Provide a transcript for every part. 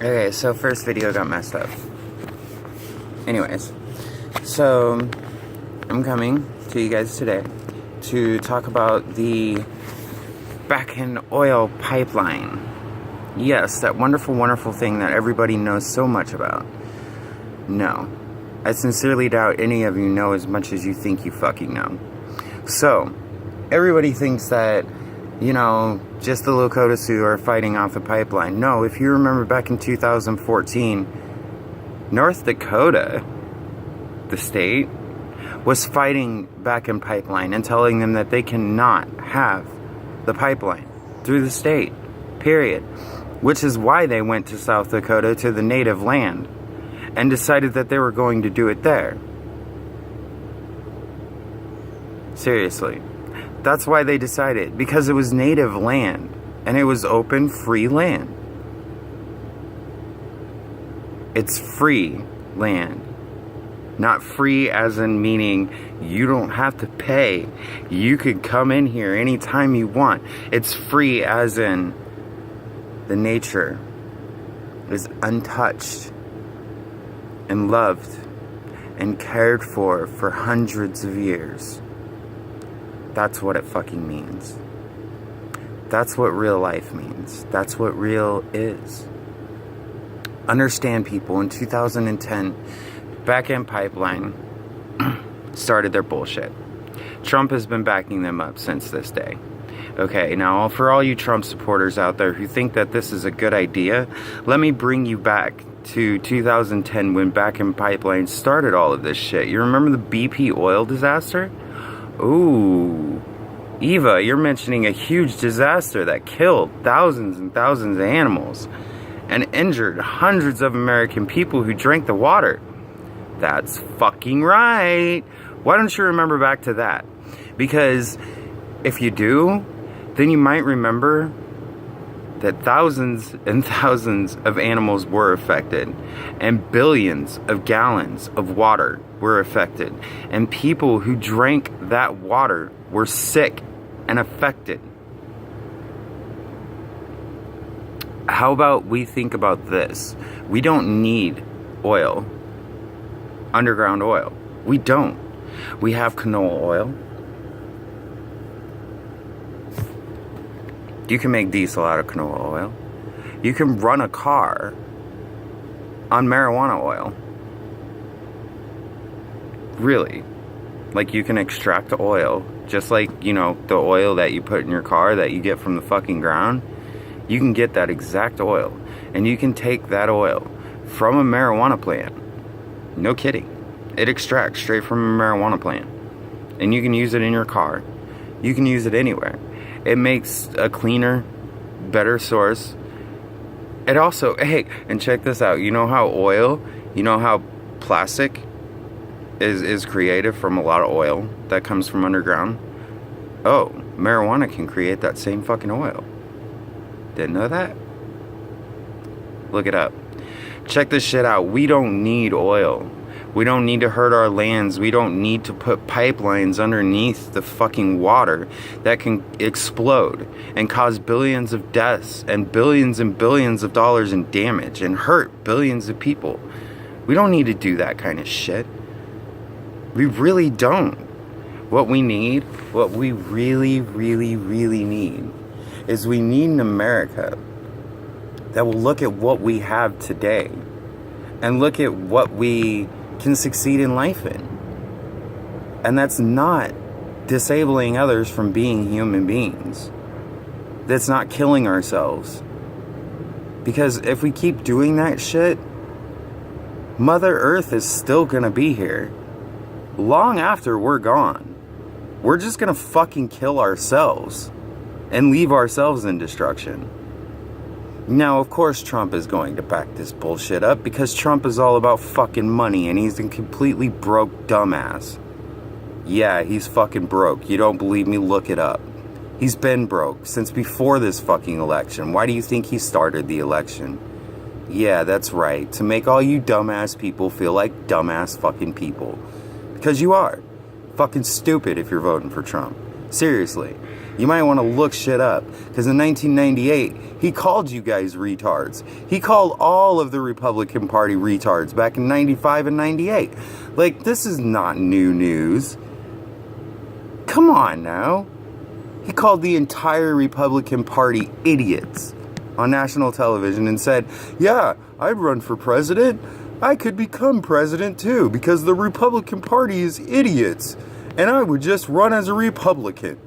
Okay, so first video got messed up. Anyways, so I'm coming to you guys today to talk about the Bakken oil pipeline. Yes, that wonderful, wonderful thing that everybody knows so much about. No, I sincerely doubt any of you know as much as you think you fucking know. So, everybody thinks that, you know, just the Lakota Sioux are fighting off the pipeline. No, if you remember back in 2014, North Dakota, the state, was fighting Bakken pipeline and telling them that they cannot have the pipeline through the state, period. Which is why they went to South Dakota, to the native land, and decided that they were going to do it there. Seriously. That's why they decided, because it was native land, and it was open, free land. It's free land. Not free as in meaning you don't have to pay. You could come in here anytime you want. It's free as in the nature is untouched and loved and cared for hundreds of years. That's what it fucking means. That's what real life means. That's what real is. Understand, people, in 2010, Bakken Pipeline started their bullshit. Trump has been backing them up since this day. Okay, now for all you Trump supporters out there who think that this is a good idea, let me bring you back to 2010 when Bakken Pipeline started all of this shit. You remember the BP oil disaster? Ooh, Eva, you're mentioning a huge disaster that killed thousands and thousands of animals and injured hundreds of American people who drank the water. That's fucking right. Why don't you remember back to that? Because if you do, then you might remember that thousands and thousands of animals were affected, and billions of gallons of water were affected, and people who drank that water were sick and affected. How about we think about this? We don't need oil, underground oil. We don't. We have canola oil. You can make diesel out of canola oil. You can run a car on marijuana oil. Really. Like, you can extract the oil, just like, you know, the oil that you put in your car that you get from the fucking ground. You can get that exact oil, and you can take that oil from a marijuana plant. No kidding. It extracts straight from a marijuana plant, and you can use it in your car. You can use it anywhere. It makes a cleaner, better source. It also, hey, and check this out. You know how oil, you know how plastic is created from a lot of oil that comes from underground? Oh, marijuana can create that same fucking oil. Didn't know that? Look it up. Check this shit out. We don't need oil. We don't need to hurt our lands. We don't need to put pipelines underneath the fucking water that can explode and cause billions of deaths and billions of dollars in damage and hurt billions of people. We don't need to do that kind of shit. We really don't. What we need, what we really, really, really need, is we need an America that will look at what we have today and look at what we can succeed in life in. And that's not disabling others from being human beings. That's not killing ourselves. Because if we keep doing that shit, Mother Earth is still gonna be here long after we're gone. We're just gonna fucking kill ourselves and leave ourselves in destruction. Now, of course, Trump is going to back this bullshit up because Trump is all about fucking money and he's a completely broke dumbass. Yeah, he's fucking broke. You don't believe me? Look it up. He's been broke since before this fucking election. Why do you think he started the election? Yeah, that's right. To make all you dumbass people feel like dumbass fucking people. Because you are. Fucking stupid if you're voting for Trump. Seriously. You might want to look shit up. Because in 1998, he called you guys retards. He called all of the Republican Party retards back in 95 and 98. Like, this is not new news. Come on now. He called the entire Republican Party idiots on national television and said, yeah, I'd run for president. I could become president too because the Republican Party is idiots. And I would just run as a Republican.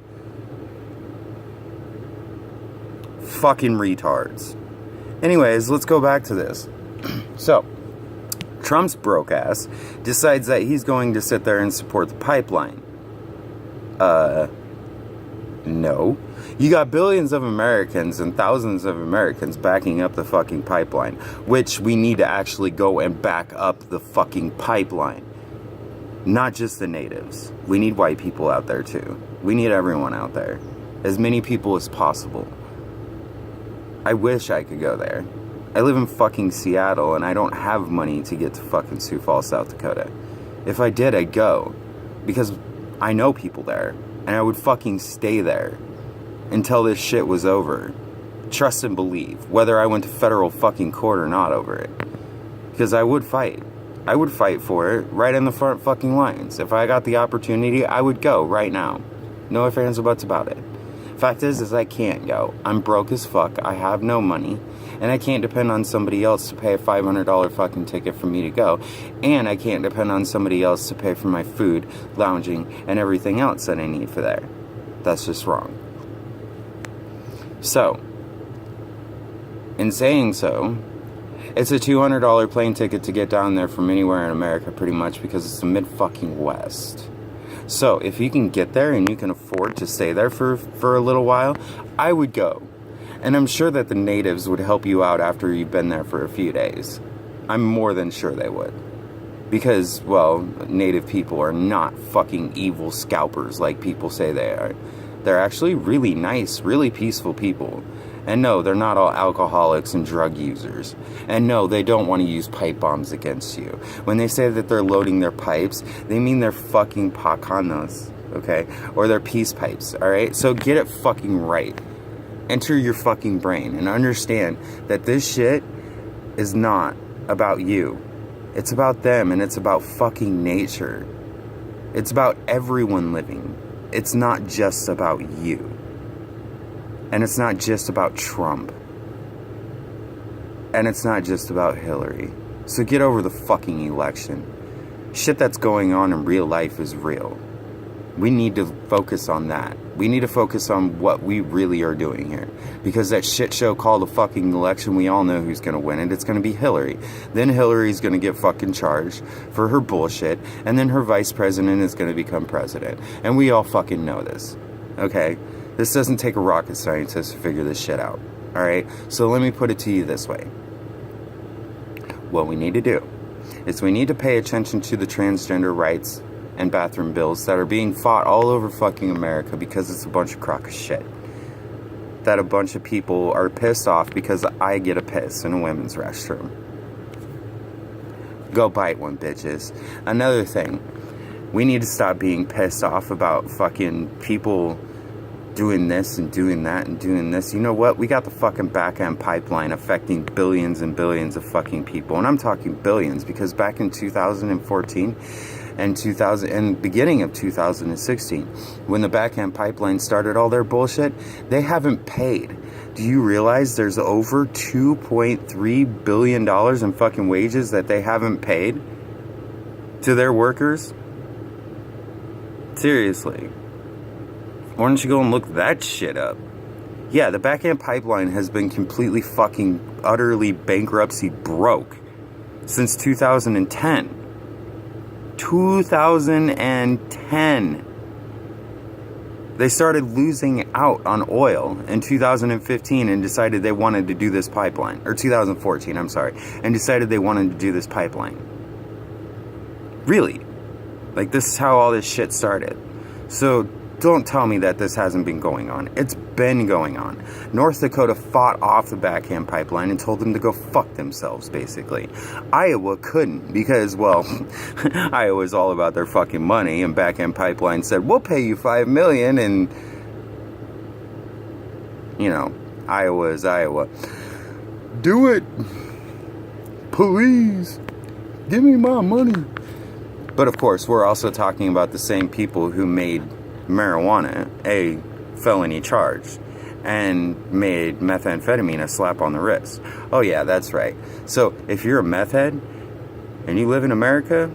Fucking retards. Anyways, let's go back to this. So, Trump's broke ass decides that he's going to sit there and support the pipeline. No. You got billions of Americans and thousands of Americans backing up the fucking pipeline, which we need to actually go and back up the fucking pipeline. Not just the natives. We need white people out there too. We need everyone out there. As many people as possible. I wish I could go there. I live in fucking Seattle and I don't have money to get to fucking Sioux Falls, South Dakota. If I did, I'd go. Because I know people there. And I would fucking stay there until this shit was over. Trust and believe. Whether I went to federal fucking court or not over it. Because I would fight. I would fight for it right in the front fucking lines. If I got the opportunity, I would go right now. No ifs, ands, or buts about it. Fact is I can't go. I'm broke as fuck. I have no money. And I can't depend on somebody else to pay a $500 fucking ticket for me to go. And I can't depend on somebody else to pay for my food, lounging, and everything else that I need for there. That's just wrong. So, in saying so, it's a $200 plane ticket to get down there from anywhere in America pretty much because it's the mid-fucking West. So, if you can get there and you can afford to stay there for a little while, I would go. And I'm sure that the natives would help you out after you've been there for a few days. I'm more than sure they would. Because, well, native people are not fucking evil scalpers like people say they are. They're actually really nice, really peaceful people. And no, they're not all alcoholics and drug users. And no, they don't want to use pipe bombs against you. When they say that they're loading their pipes, they mean they're fucking pacanos, okay? Or they're peace pipes, alright? So get it fucking right. Enter your fucking brain and understand that this shit is not about you. It's about them and it's about fucking nature. It's about everyone living. It's not just about you. And it's not just about Trump. And it's not just about Hillary. So get over the fucking election. Shit that's going on in real life is real. We need to focus on that. We need to focus on what we really are doing here. Because that shit show called a fucking election, we all know who's going to win it. It's going to be Hillary. Then Hillary's going to get fucking charged for her bullshit. And then her vice president is going to become president. And we all fucking know this. Okay? This doesn't take a rocket scientist to figure this shit out. Alright? So let me put it to you this way. What we need to do is we need to pay attention to the transgender rights and bathroom bills that are being fought all over fucking America because it's a bunch of crock of shit. That a bunch of people are pissed off because I get a piss in a women's restroom. Go bite one, bitches. Another thing, we need to stop being pissed off about fucking people doing this and doing that and doing this. You know what? We got the fucking Bakken pipeline affecting billions and billions of fucking people. And I'm talking billions because back in 2014 and beginning of 2016, when the Bakken pipeline started all their bullshit, they haven't paid. Do you realize there's over $2.3 billion in fucking wages that they haven't paid to their workers? Seriously. Why don't you go and look that shit up? Yeah, the Bakken pipeline has been completely fucking utterly bankruptcy broke since 2010. 2010. They started losing out on oil in 2015 and decided they wanted to do this pipeline. Or 2014, I'm sorry. And decided they wanted to do this pipeline. Really. Like, this is how all this shit started. So, don't tell me that this hasn't been going on. It's been going on. North Dakota fought off the Bakken pipeline and told them to go fuck themselves, basically. Iowa couldn't because, well, Iowa's all about their fucking money, and Bakken pipeline said, we'll pay you $5 million, and you know, Iowa is Iowa. Do it! Please! Give me my money! But of course, we're also talking about the same people who made marijuana a felony charge and made methamphetamine a slap on the wrist. Oh yeah, that's right. So if you're a meth head and you live in America,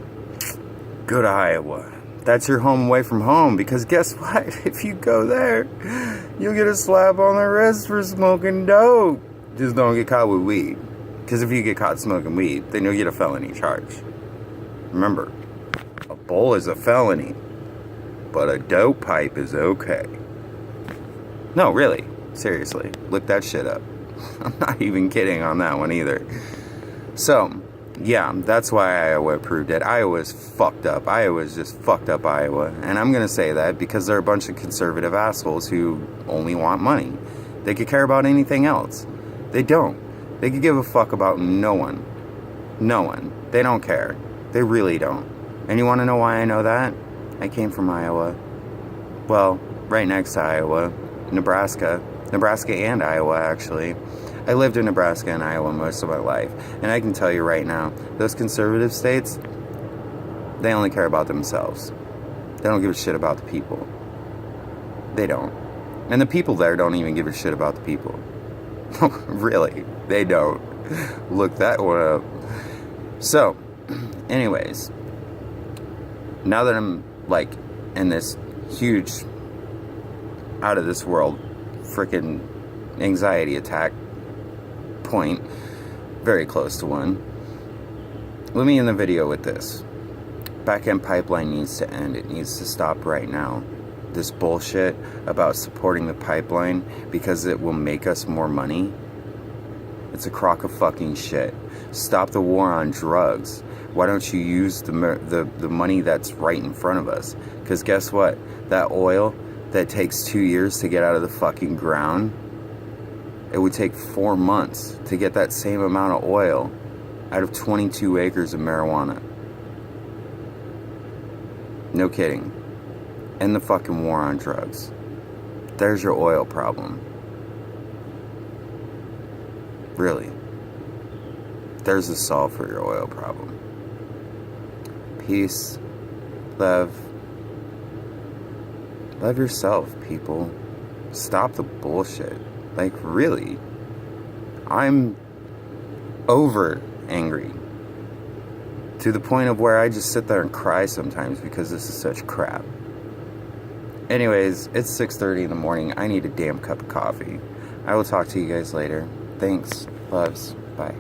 go to Iowa. That's your home away from home, because guess what? If you go there, you'll get a slap on the wrist for smoking dope. Just don't get caught with weed. Because if you get caught smoking weed, then you'll get a felony charge. Remember, a bowl is a felony, but a dope pipe is okay. No, really. Seriously. Look that shit up. I'm not even kidding on that one either. So, yeah, that's why Iowa approved it. Iowa's fucked up. Iowa's just fucked up Iowa. And I'm going to say that because they're a bunch of conservative assholes who only want money. They could care about anything else. They don't. They could give a fuck about no one. No one. They don't care. They really don't. And you want to know why I know that? I came from Iowa. Well, right next to Iowa. Nebraska. Nebraska and Iowa, actually. I lived in Nebraska and Iowa most of my life. And I can tell you right now, those conservative states, they only care about themselves. They don't give a shit about the people. They don't. And the people there don't even give a shit about the people. Really, they don't. Look that one up. So, anyways, now that I'm, like, in this huge, out of this world, freaking anxiety attack point, very close to one, let me end the video with this. Bakken pipeline needs to end. It needs to stop right now. This bullshit about supporting the pipeline because it will make us more money, it's a crock of fucking shit. Stop the war on drugs. Why don't you use the money that's right in front of us? Because guess what? That oil that takes 2 years to get out of the fucking ground, it would take 4 months to get that same amount of oil out of 22 acres of marijuana. No kidding. End the fucking war on drugs. There's your oil problem. Really. There's a solve for your oil problem. Peace. Love. Love yourself, people. Stop the bullshit. Like, really. I'm over angry. To the point of where I just sit there and cry sometimes because this is such crap. Anyways, it's 6:30 in the morning. I need a damn cup of coffee. I will talk to you guys later. Thanks. Loves. Bye.